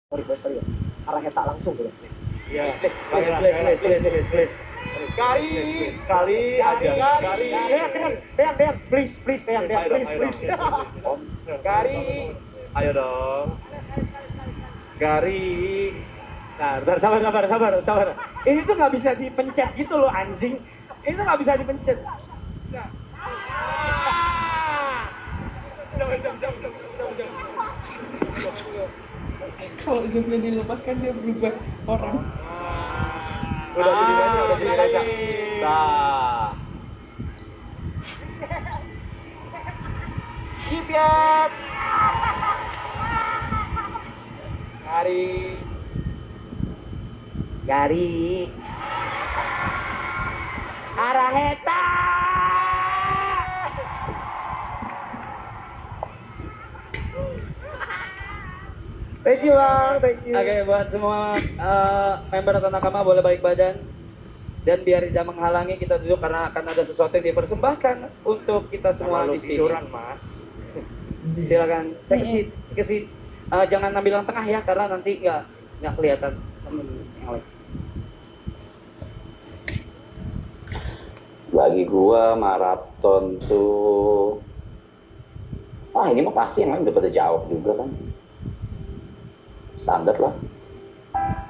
Sorry ya. Arah heta langsung gitu. Iya. Please. Kari sekali aja. Kari. Dean, please, Dean, please. Kari. Ayo dong. Kari. Nah, bentar, sabar. Ini tuh nggak bisa dipencet gitu loh, anjing. Ini tuh nggak bisa dipencet. Kalau jamnya dilepaskan dia berubah orang. Udah jadi Reza. Nah. Keep up. Gari. Arah heta. Thank you, Bang. Thank you. Oke, buat semua member atau nakama boleh balik badan. Dan biar tidak menghalangi kita duduk karena akan ada sesuatu yang dipersembahkan untuk kita semua di sini. Tiduran, Mas. Silakan cek ke seat. Jangan ambil yang tengah ya karena nanti nggak kelihatan temen yang lain. Bagi gua maraton tuh, ini mah pasti yang lain udah pada jawab juga kan. Standar lah,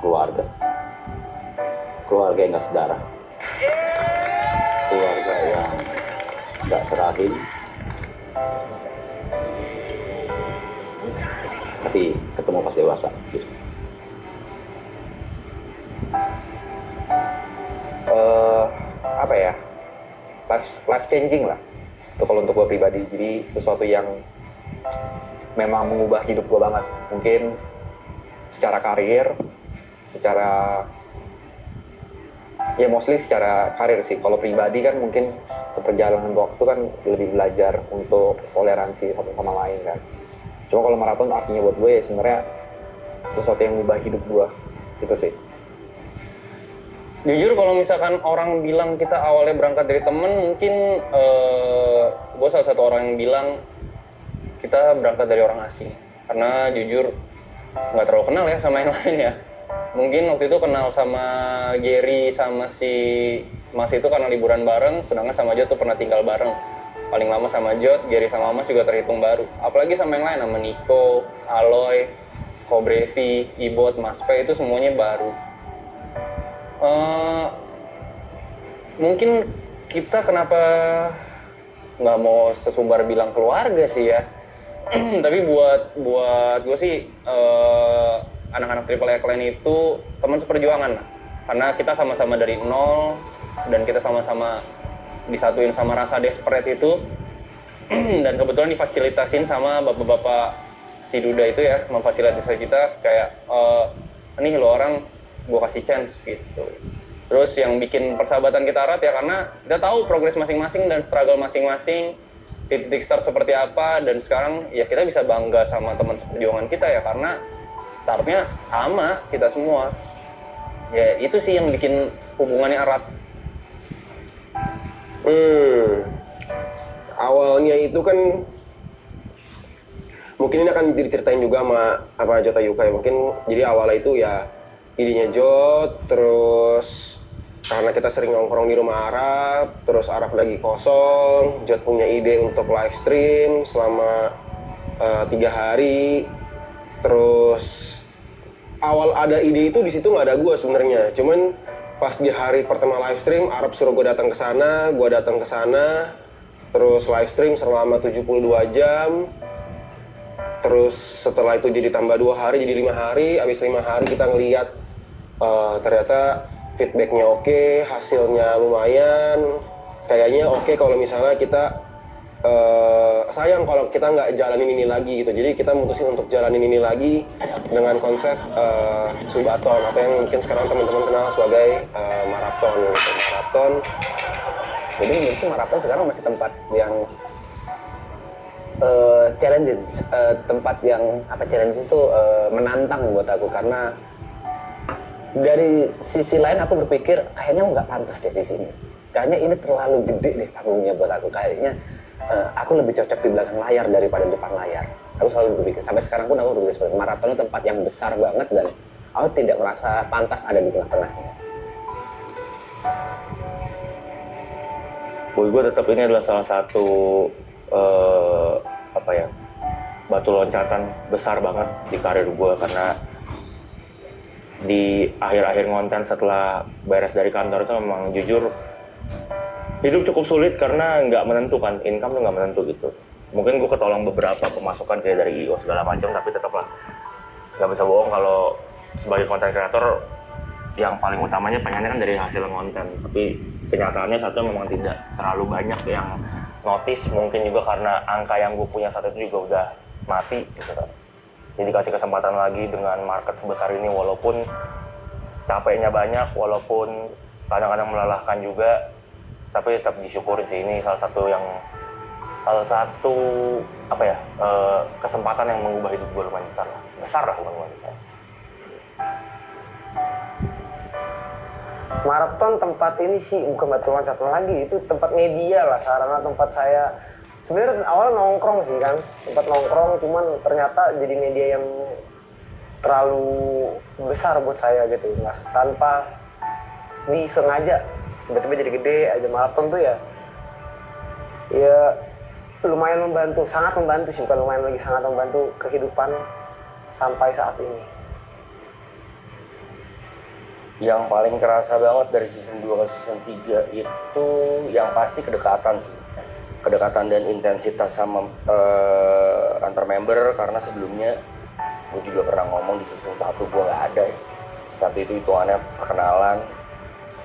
keluarga yang gak sedarah, keluarga yang gak serahim, tapi ketemu pas dewasa gitu. Apa ya, life changing lah itu kalau untuk gue pribadi. Jadi sesuatu yang memang mengubah hidup gue banget, mungkin secara karir, secara ya mostly secara karir sih. Kalau pribadi kan mungkin seperjalanan waktu kan lebih belajar untuk toleransi satu sama lain kan. Cuma kalau maraton artinya buat gue ya sebenarnya sesuatu yang mengubah hidup gue gitu sih. Jujur kalau misalkan orang bilang kita awalnya berangkat dari temen, mungkin gue salah satu orang yang bilang kita berangkat dari orang asing. Karena jujur nggak terlalu kenal ya sama yang lain ya. Mungkin waktu itu kenal sama Gary sama si Mas itu karena liburan bareng, sedangkan sama Jod tuh pernah tinggal bareng. Paling lama sama Jod, Gary sama Mas juga terhitung baru. Apalagi sama yang lain, sama Nico, Aloy, Kobrevi, Ibot, Mas P itu semuanya baru. Mungkin kita kenapa nggak mau sesumbar bilang keluarga sih ya. Tapi buat gue sih anak-anak Triple A Clan itu teman seperjuangan lah. Karena kita sama-sama dari nol dan kita sama-sama disatuin sama rasa desperate itu. Dan kebetulan difasilitasin sama bapak-bapak si Duda itu ya, memfasilitasi kita kayak nih lo orang gue kasih chance gitu. Terus yang bikin persahabatan kita erat ya karena kita tahu progres masing-masing dan struggle masing-masing, titik start seperti apa, dan sekarang ya kita bisa bangga sama teman seperjuangan kita ya karena startnya sama kita semua. Ya itu sih yang bikin hubungannya erat. Awalnya itu kan mungkin ini akan diceritain juga sama Jota Yuka ya. Mungkin jadi awalnya itu ya idenya Jot, terus karena kita sering nongkrong di rumah Arab, terus Arab lagi kosong, Jot punya ide untuk live stream selama 3 hari. Terus awal ada ide itu di situ nggak ada gue sebenarnya, cuman pas di hari pertama live stream Arab suruh gue datang ke sana, terus live stream selama 72 jam. Terus setelah itu jadi tambah 2 hari jadi 5 hari, abis 5 hari kita ngeliat ternyata feedbacknya oke, hasilnya lumayan, kayaknya oke kalau misalnya kita sayang kalau kita nggak jalanin ini lagi gitu. Jadi kita mutusin untuk jalanin ini lagi dengan konsep Subaton atau yang mungkin sekarang teman-teman kenal sebagai maraton. Jadi menurutku maraton sekarang masih tempat yang challenge, tempat yang challenge itu menantang buat aku. Karena dari sisi lain aku berpikir kayaknya nggak pantas deh di sini. Kayaknya ini terlalu gede deh panggungnya buat aku. Kayaknya aku lebih cocok di belakang layar daripada depan layar. Aku selalu berpikir, sampai sekarang pun aku berpikir seperti itu. Maraton itu tempat yang besar banget dan aku tidak merasa pantas ada di tengah-tengahnya. Buat gue tetap ini adalah salah satu batu loncatan besar banget di karir gue, karena di akhir-akhir ngonten setelah beres dari kantor itu memang jujur hidup cukup sulit karena nggak menentu kan, income tuh nggak menentu gitu. Mungkin gue ketolong beberapa pemasukan kayak dari IO segala macam, tapi tetaplah nggak bisa bohong kalau sebagai konten kreator yang paling utamanya pengennya kan dari hasil konten, tapi kenyataannya satu memang tidak terlalu banyak yang notice, mungkin juga karena angka yang gue punya saat itu juga udah mati gitu kan. Jadi kasih kesempatan lagi dengan market sebesar ini, walaupun capeknya banyak, walaupun kadang-kadang melelahkan juga, tapi tetap disyukuri sih. Ini salah satu kesempatan yang mengubah hidup gue lumayan besar lah bukan lumayan besar. Maraton tempat ini sih bukan batu loncatan lagi, itu tempat media lah, sarana tempat saya. Sebenarnya awalnya nongkrong sih kan, tempat nongkrong, cuman ternyata jadi media yang terlalu besar buat saya gitu, nggak tanpa disengaja tiba-tiba jadi gede aja. Maraton tuh ya lumayan membantu, sangat membantu sih, bukan lumayan lagi, sangat membantu kehidupan sampai saat ini. Yang paling kerasa banget dari season 2 ke season 3 itu yang pasti kedekatan sih. Kedekatan dan intensitas sama antar member, karena sebelumnya gue juga pernah ngomong di season 1 gue gak ada ya. Season 1 itu hitungannya perkenalan,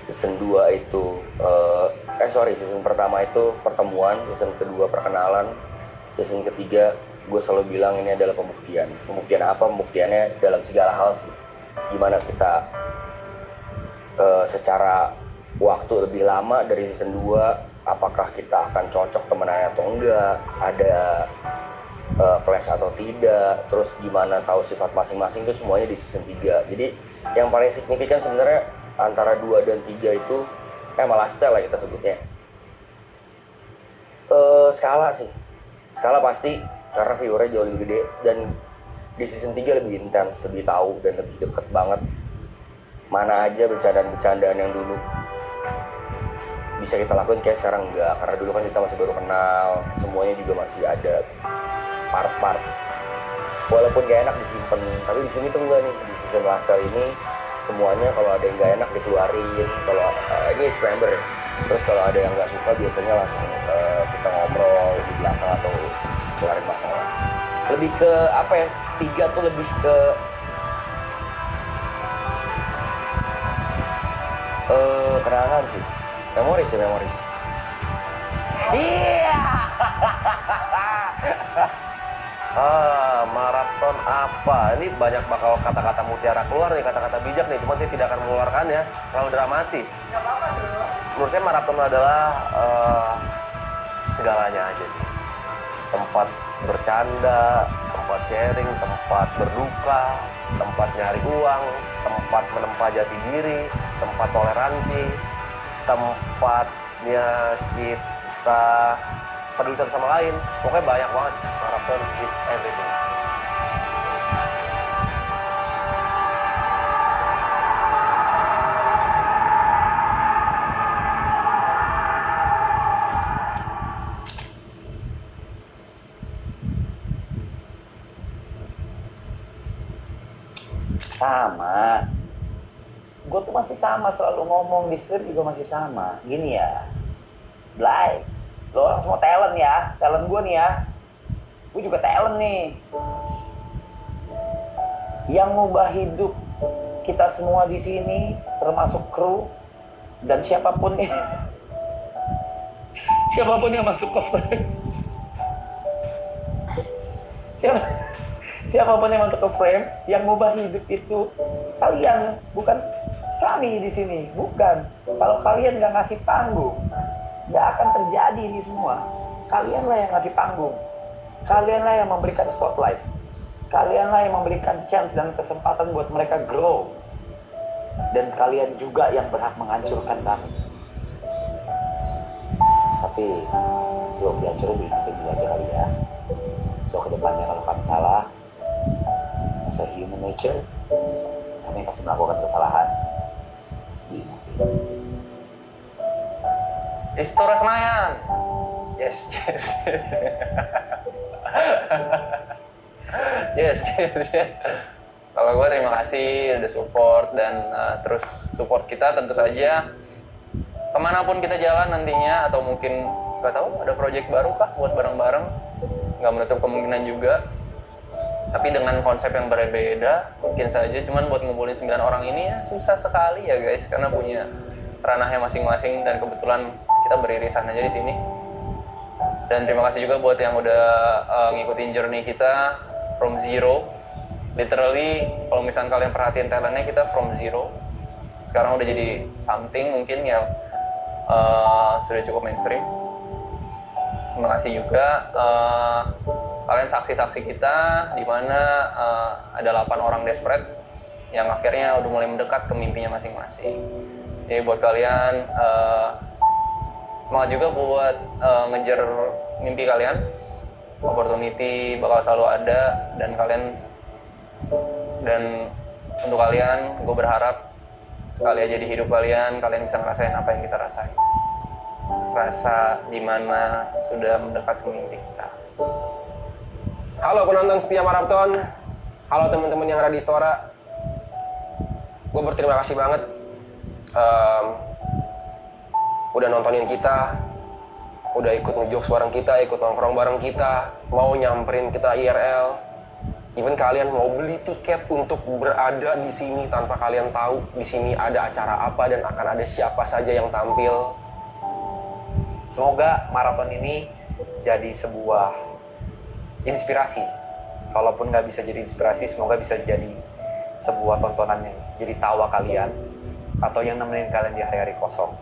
season 2 itu season pertama itu pertemuan, season kedua perkenalan, season ketiga gue selalu bilang ini adalah pembuktian. Pembuktian apa? Pembuktiannya dalam segala hal sih. Gimana kita secara waktu lebih lama dari season 2, apakah kita akan cocok temenannya atau enggak, ada clash atau tidak, terus gimana tahu sifat masing-masing, itu semuanya di season 3. Jadi yang paling signifikan sebenarnya antara 2 dan 3 itu malah style lah kita sebutnya. Skala sih, skala pasti karena viewernya jauh lebih gede, dan di season 3 lebih intens, lebih tahu dan lebih deket banget mana aja bercandaan-bercandaan yang dulu bisa kita lakuin kayak sekarang enggak, karena dulu kan kita masih baru kenal, semuanya juga masih ada part-part walaupun gak enak disimpan, tapi di sini tuh enggak nih, di season lifestyle ini semuanya kalau ada yang gak enak dikeluarin, kalau ini each member ya. Terus kalau ada yang gak suka biasanya langsung kita ngobrol di belakang atau keluarin masalah. Lebih ke apa ya, 3 tuh lebih ke kenangan sih, memoris. Iya. Maraton apa? Ini banyak bakal kata-kata mutiara keluar nih, kata-kata bijak nih, cuman saya tidak akan mengeluarkannya, terlalu dramatis. Gak apa-apa dong. Menurut saya maraton adalah segalanya aja nih. Tempat bercanda, tempat sharing, tempat berduka, tempat nyari uang, tempat menempa jati diri, tempat toleransi, tempatnya kita peduli satu sama lain. Pokoknya banyak banget. Marathon is everything. Sama. Gue tuh masih sama, selalu ngomong di stream juga masih sama. Gini ya, Blay, lo orang semua talent ya, talent gue nih ya. Gue juga talent nih. Yang ngubah hidup kita semua di sini, termasuk kru dan siapapun siapapun yang masuk ke frame. Siapapun yang masuk ke frame, yang ngubah hidup itu kalian, bukan kami di sini, bukan. Kalau kalian nggak ngasih panggung, nggak akan terjadi ini semua. Kalianlah yang ngasih panggung, kalianlah yang memberikan spotlight, kalianlah yang memberikan chance dan kesempatan buat mereka grow, dan kalian juga yang berhak menghancurkan kami. Tapi sebelum dihancurin diingetin dulu aja kali ya. So kedepannya kalau kami salah, as a human nature, kami pasti melakukan kesalahan. Diingetin. Istora Senayan. Yes. yes. Kalau gue terima kasih udah support dan terus support kita tentu saja kemanapun kita jalan nantinya, atau mungkin nggak tahu ada project baru kah buat bareng-bareng, nggak menutup kemungkinan juga, tapi dengan konsep yang berbeda mungkin saja. Cuman buat ngumpulin 9 orang ini ya susah sekali ya guys, karena punya ranahnya masing-masing dan kebetulan kita beririsan aja di sini. Dan terima kasih juga buat yang udah ngikutin journey kita from zero. Literally kalau misalnya kalian perhatiin talentnya, kita from zero sekarang udah jadi something mungkin yang sudah cukup mainstream. Terima kasih juga kalian saksi-saksi kita di mana ada 8 orang desperate yang akhirnya udah mulai mendekat ke mimpinya masing-masing. Jadi buat kalian semangat juga buat ngejar mimpi kalian. Opportunity bakal selalu ada dan untuk kalian gue berharap sekali aja di hidup kalian bisa ngerasain apa yang kita rasain. Rasa dimana sudah mendekat ke mimpi kita. Halo penonton setia Marathon, halo teman-teman yang ada di Istora. Gue berterima kasih banget udah nontonin kita, udah ikut ngejokes bareng kita, ikut nongkrong bareng kita, mau nyamperin kita IRL. Even kalian mau beli tiket untuk berada di sini tanpa kalian tahu di sini ada acara apa dan akan ada siapa saja yang tampil. Semoga maraton ini jadi sebuah inspirasi. Kalaupun nggak bisa jadi inspirasi, semoga bisa jadi sebuah tontonan yang jadi tawa kalian atau yang nemenin kalian di hari-hari kosong.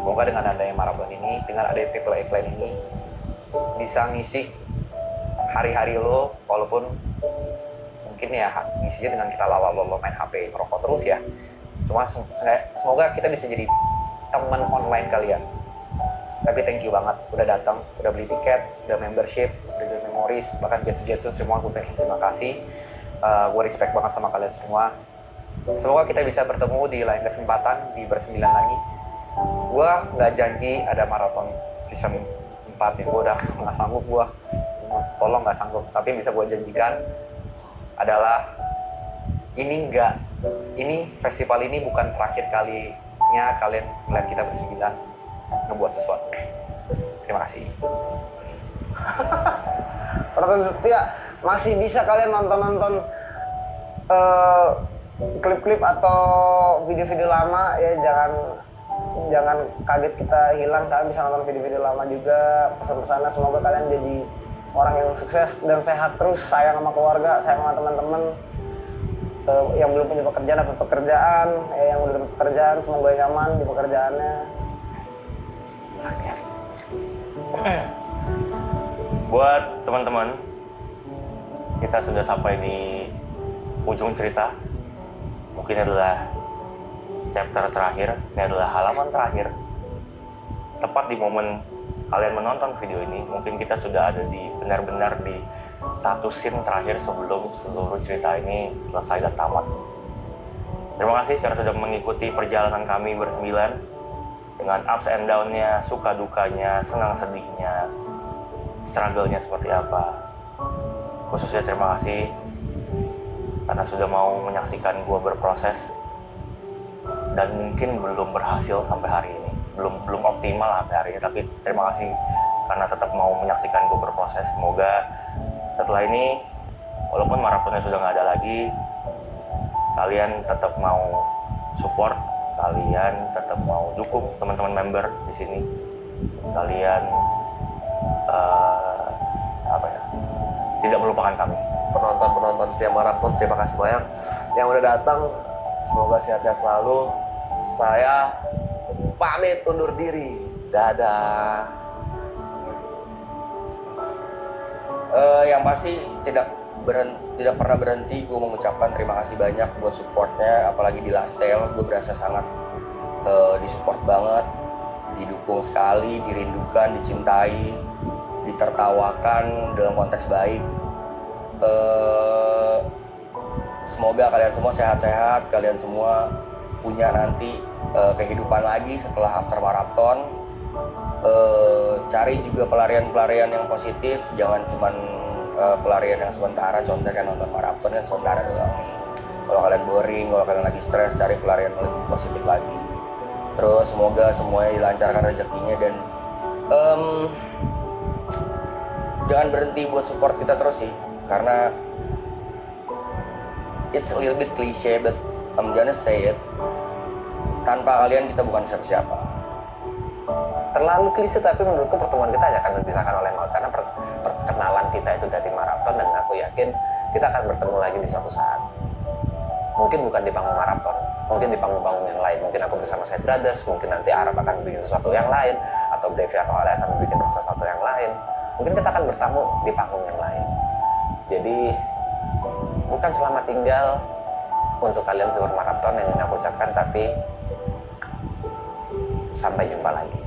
Semoga dengan adanya maraton ini, dengan adanya Triple Eclain ini, bisa ngisi hari-hari lo, walaupun mungkin ya ngisinya dengan kita lalo main HP, merokok terus ya. Cuma semoga kita bisa jadi teman online kalian. Tapi thank you banget udah datang, udah beli tiket, udah membership, udah beli memories, bahkan Jetsu semua gue terima kasih. Gue respect banget sama kalian semua. Semoga kita bisa bertemu di lain kesempatan di bersembilan lagi. Gue nggak janji ada maraton season 4 ya, gue udah nggak sanggup, gue tolong nggak sanggup. Tapi bisa gue janjikan adalah ini festival ini bukan terakhir kalinya kalian melihat kita bersembilan ngebuat sesuatu. Terima kasih. Penonton setia, masih bisa kalian nonton klip-klip atau video-video lama ya, jangan kaget kita hilang. Kalian bisa nonton video-video lama juga. Pesan-pesannya semoga kalian jadi orang yang sukses dan sehat terus, sayang sama keluarga, sayang sama teman-teman. Yang belum punya pekerjaan dapat pekerjaan, yang udah dapat pekerjaan semoga nyaman di pekerjaannya. Buat teman-teman, kita sudah sampai di ujung cerita. Mungkin adalah chapter terakhir, ini adalah halaman terakhir. Tepat di momen kalian menonton video ini, mungkin kita sudah ada di benar-benar di satu scene terakhir sebelum seluruh cerita ini selesai dan tamat. Terima kasih karena sudah mengikuti perjalanan kami bersembilan dengan ups and down-nya, suka dukanya, senang sedihnya, struggle-nya seperti apa. Khususnya terima kasih karena sudah mau menyaksikan gue berproses dan mungkin belum berhasil sampai hari ini, belum optimal sampai hari ini, tapi terima kasih karena tetap mau menyaksikan gue berproses. Semoga setelah ini, walaupun maratonnya sudah nggak ada lagi, kalian tetap mau support, kalian tetap mau dukung teman-teman member di sini, kalian tidak melupakan kami. Penonton setia maraton, terima kasih banyak yang udah datang. Semoga sehat-sehat selalu. Saya pamit undur diri. Dadah. Yang pasti tidak pernah berhenti gue mengucapkan terima kasih banyak buat supportnya, apalagi di Last Tale. Gue berasa sangat disupport banget, didukung sekali, dirindukan, dicintai, ditertawakan dalam konteks baik. Semoga kalian semua sehat-sehat, kalian semua punya nanti kehidupan lagi setelah after marathon. Cari juga pelarian-pelarian yang positif, jangan cuman pelarian yang sementara. Contohnya kan nonton marathon kan sementara doang nih. Kalau kalian boring, kalau kalian lagi stres, cari pelarian yang lebih positif lagi. Terus semoga semuanya dilancarkan rezekinya dan jangan berhenti buat support kita terus sih, karena it's a little bit cliche but I'm gonna say it, tanpa kalian kita bukan siapa-siapa. Terlalu klise, tapi menurutku pertemuan kita hanya akan dipisahkan oleh maut, karena perkenalan kita itu dari maraton, dan aku yakin kita akan bertemu lagi di suatu saat. Mungkin bukan di panggung maraton, mungkin di panggung-panggung yang lain. Mungkin aku bersama Side Brothers, mungkin nanti Arab akan bikin sesuatu yang lain, atau Brevi atau Ale akan bikin sesuatu yang lain. Mungkin kita akan bertemu di panggung yang lain. Jadi bukan selamat tinggal untuk kalian viewer maraton yang ingin aku ucapkan, tapi sampai jumpa lagi.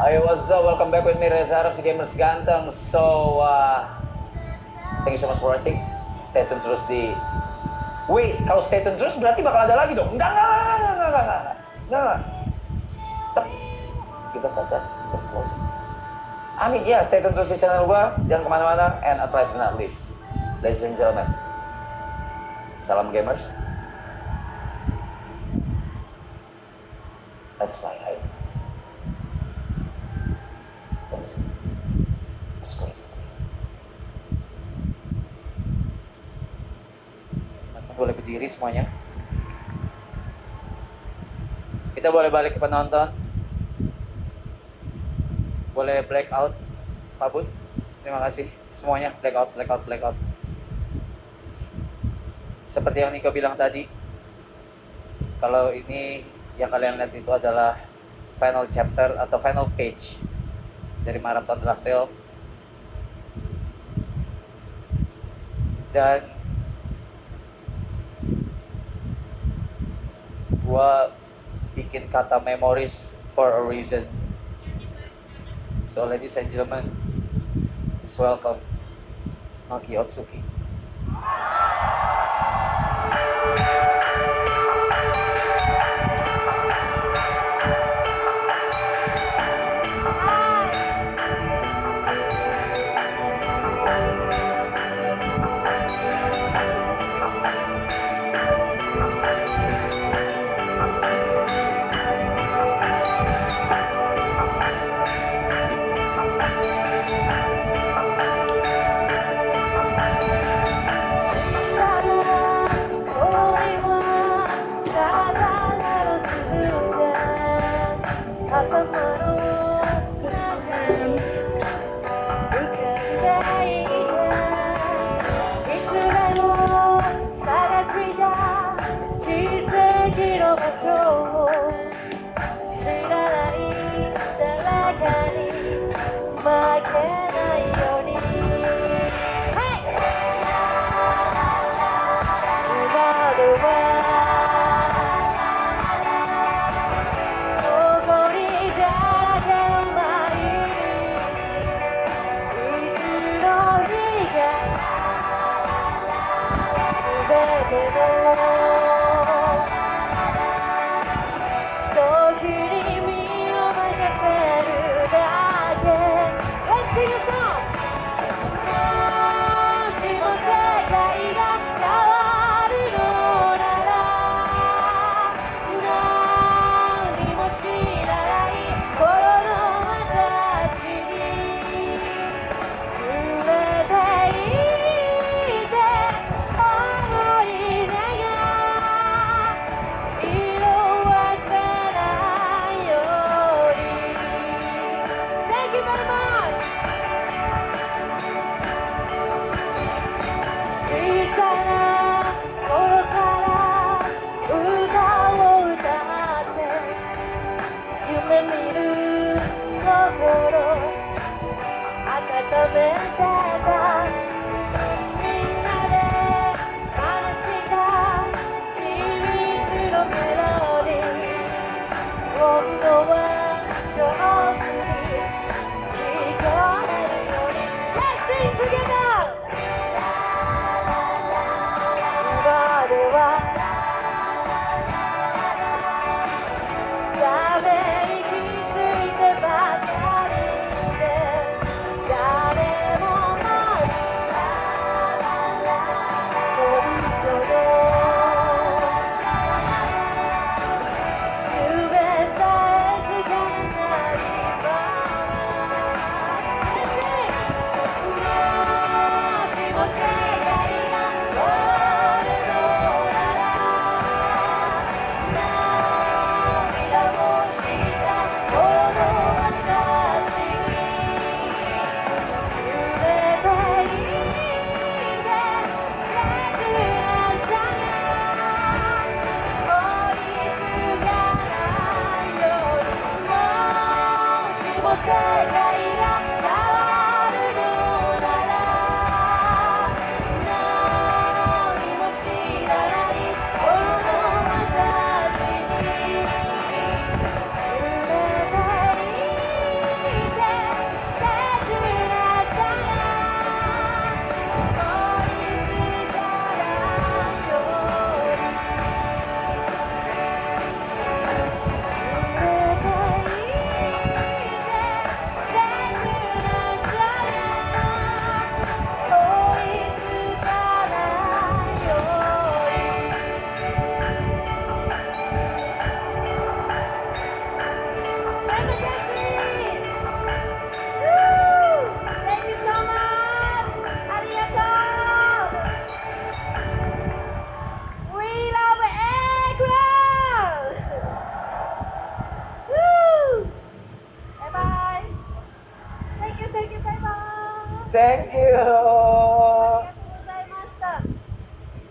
Ayo, what's up? Welcome back with me, Reza Arab, si gamers ganteng. So, thank you so much for watching. Stay tune terus di... Wait, kalau stay tune terus berarti bakal ada lagi dong? Enggak. Tetap, kita tetap close. Ya, stay tune terus di channel gua. Jangan kemana-mana. And last but not least, ladies and gentlemen, salam gamers. Let's fly high. Boleh berdiri semuanya. Kita boleh balik ke penonton. Boleh black out, Pak Bud. Terima kasih semuanya. Black out. Seperti yang Niko bilang tadi, kalau ini yang kalian lihat itu adalah final chapter atau final page dari Marathon The Last Tale. Dan gua bikin kata memories for a reason. So ladies and gentlemen, please welcome Maki Otsuki. Thank you.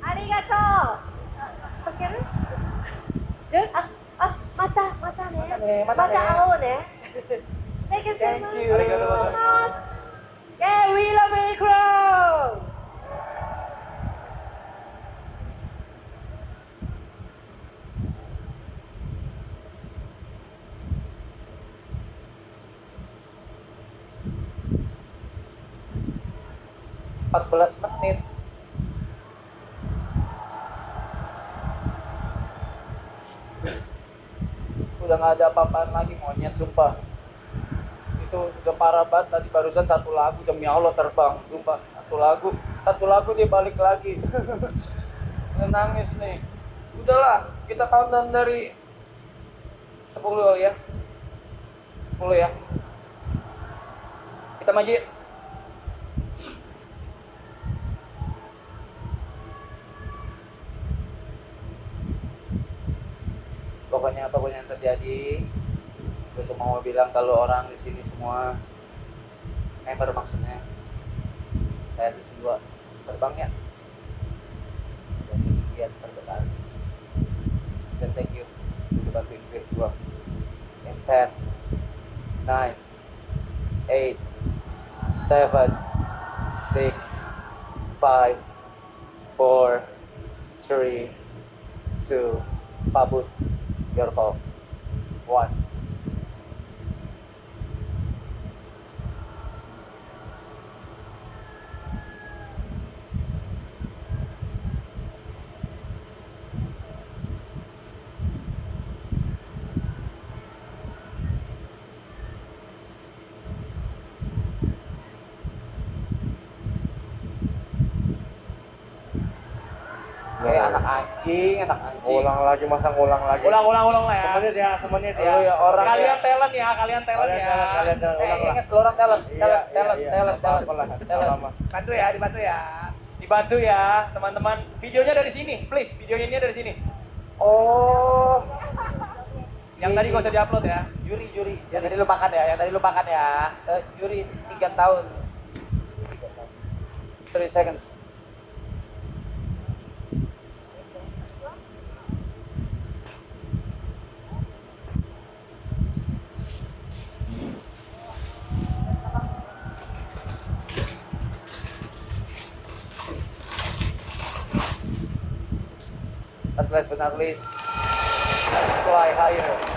ありがとう。かける？あ、ままたね。また会おうね。Thank you so much. Arigatou gozaimasu. Yeah, we love Micro. menit. Udah nggak ada apa-apaan lagi, monyet, sumpah. Itu udah parah banget, tadi barusan satu lagu, demi Allah terbang, sumpah. Satu lagu dia balik lagi. Udah nangis nih. Udahlah, kita countdown dari 10 kali ya. 10 ya. Kita maju yuk. Pokoknya apapun yang terjadi, gue cuma mau bilang kalau orang di sini semua member, maksudnya saya season 2 terbangnya dan ketinggian terbesar. Dan thank you udah bantuin gue 2 in 10 9 8 7 6 5 4 3 2 pabut. Your call. 1. Anak anjing. Ngulang lagi, masa ngulang lagi? Ulang lah ya. Semenit Oh ya, orang Kalian talent ya. Kalian talent, ulang lah. ingat lu orang talent. Bantu ya, dibantu ya, teman-teman. Videonya dari sini, please. Videonya dari sini. Oh, Yang tadi gak usah diupload ya. juri. Yang tadi lupakan ya. Juri 3 tahun. 3 seconds. Last but not least, fly higher.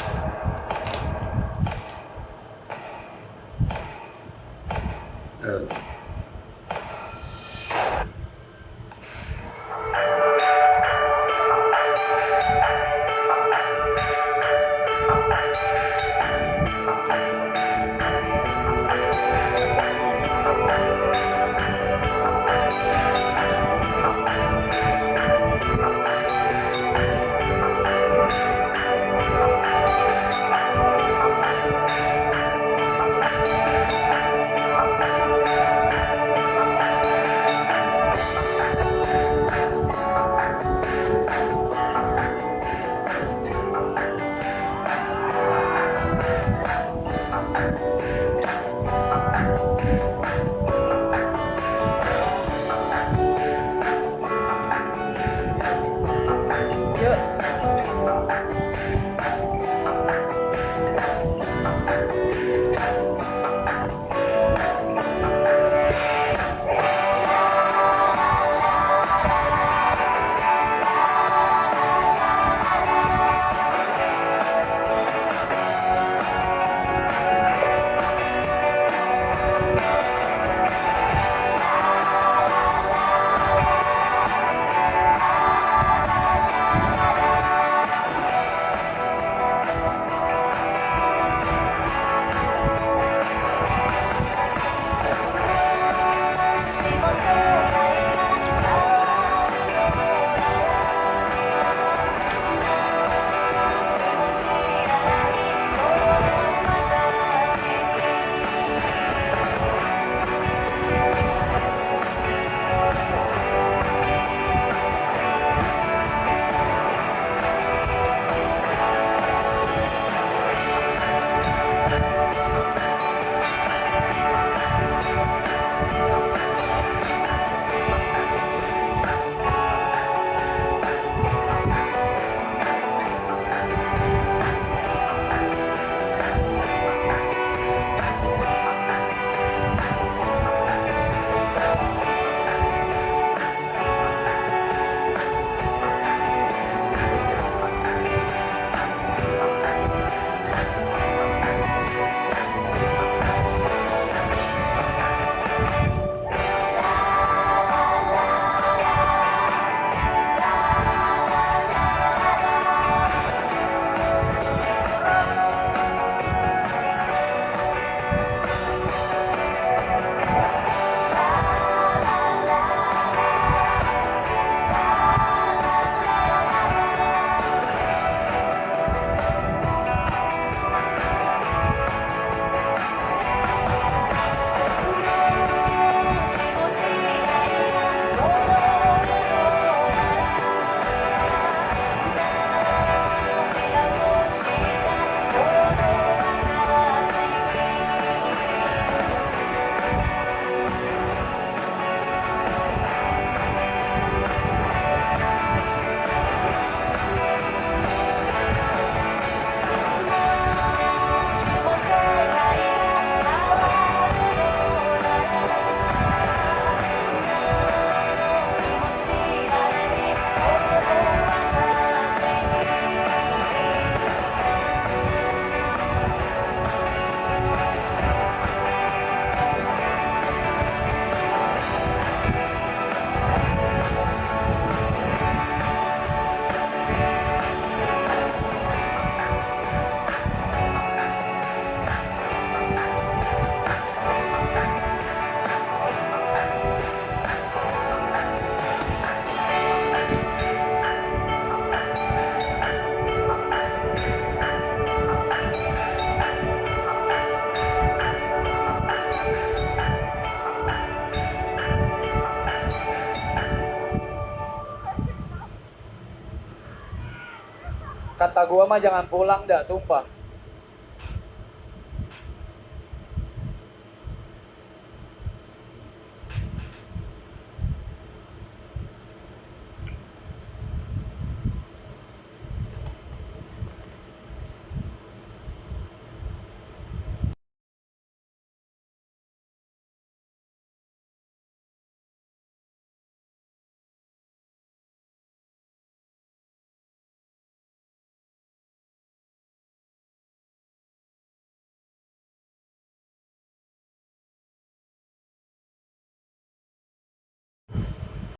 Kata gua mah jangan pulang dah, sumpah.